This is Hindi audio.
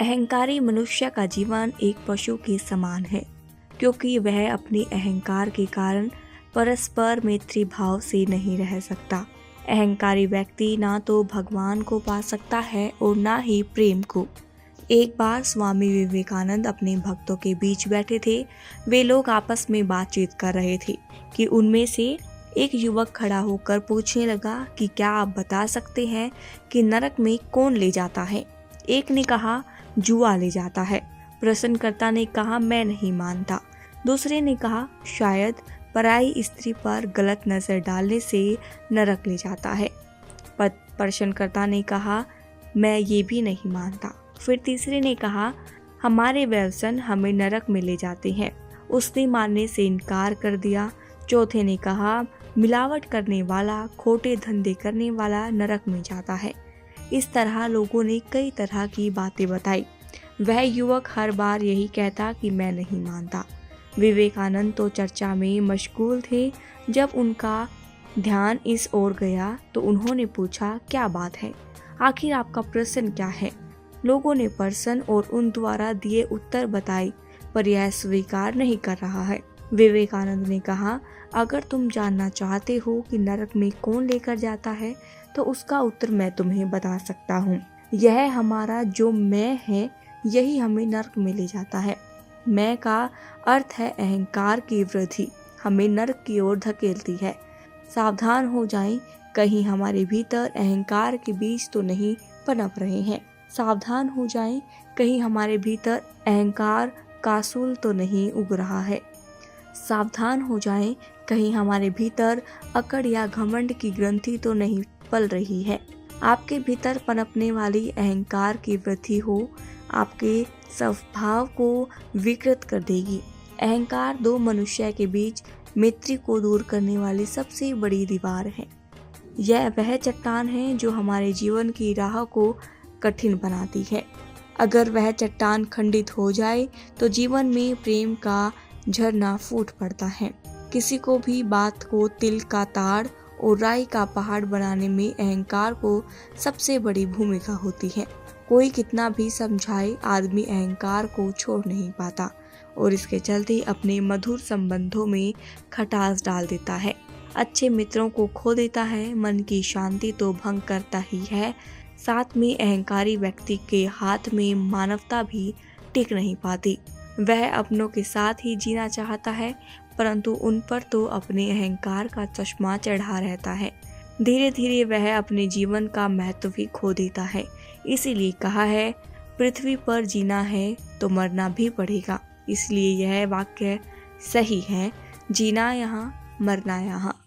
अहंकारी मनुष्य का जीवन एक पशु के समान है, क्योंकि वह अपने अहंकार के कारण परस्पर मैत्री भाव से नहीं रह सकता। अहंकारी व्यक्ति ना तो भगवान को पा सकता है और ना ही प्रेम को। एक बार स्वामी विवेकानंद अपने भक्तों के बीच बैठे थे। वे लोग आपस में बातचीत कर रहे थे कि उनमें से एक युवक खड़ा होकर पूछने लगा कि क्या आप बता सकते हैं कि नरक में कौन ले जाता है। एक ने कहा जुआ ले जाता है। प्रश्नकर्ता ने कहा मैं नहीं मानता। दूसरे ने कहा शायद पराई स्त्री पर गलत नजर डालने से नरक ले जाता है। प्रश्नकर्ता ने कहा मैं ये भी नहीं मानता। फिर तीसरे ने कहा हमारे व्यसन हमें नरक में ले जाते हैं। उसने मानने से इनकार कर दिया। चौथे ने कहा मिलावट करने वाला, खोटे धंधे करने वाला नरक में जाता है। इस तरह लोगों ने कई तरह की बातें बताई। वह युवक हर बार यही कहता कि मैं नहीं मानता। विवेकानंद तो चर्चा में मशगूल थे। जब उनका ध्यान इस ओर गया तो उन्होंने पूछा क्या बात है, आखिर आपका प्रश्न क्या है। लोगों ने प्रश्न और उन द्वारा दिए उत्तर बताए, पर यह स्वीकार नहीं कर रहा है। विवेकानंद ने कहा अगर तुम जानना चाहते हो कि नरक में कौन लेकर जाता है तो उसका उत्तर मैं तुम्हें बता सकता हूँ। यह हमारा जो मैं है, यही हमें नरक में ले जाता है। मैं का अर्थ है अहंकार की वृद्धि, हमें नरक की ओर धकेलती है। सावधान हो जाएं, कहीं हमारे भीतर अहंकार के बीज तो नहीं पनप रहे हैं। सावधान हो जाएं, कहीं हमारे भीतर अहंकार का सूल तो नहीं उग रहा है। सावधान हो जाएं, कहीं हमारे भीतर अकड़ या घमंड की ग्रंथि तो नहीं पल रही है। आपके भीतर पनपने वाली अहंकार की वृद्धि हो आपके स्वभाव को विकृत कर देगी। अहंकार दो मनुष्य के बीच मैत्री को दूर करने वाली सबसे बड़ी दीवार है। यह वह चट्टान है जो हमारे जीवन की राह को कठिन बनाती है। अगर वह चट्टान खंडित हो जाए तो जीवन में प्रेम का झरना फूट पड़ता है। किसी को भी बात को तिल का ताड़ और राई का पहाड़ बनाने में अहंकार को सबसे बड़ी भूमिका होती है। कोई कितना भी समझाए, आदमी अहंकार को छोड़ नहीं पाता और इसके चलते अपने मधुर संबंधों में खटास डाल देता है। अच्छे मित्रों को खो देता है। मन की शांति तो भंग करता ही है, साथ में अहंकारी व्यक्ति के हाथ में मानवता भी टिक नहीं पाती। वह अपनों के साथ ही जीना चाहता है, परंतु उन पर तो अपने अहंकार का चश्मा चढ़ा रहता है। धीरे धीरे वह अपने जीवन का महत्व भी खो देता है। इसीलिए कहा है पृथ्वी पर जीना है तो मरना भी पड़ेगा। इसलिए यह वाक्य सही है, जीना यहाँ मरना यहाँ।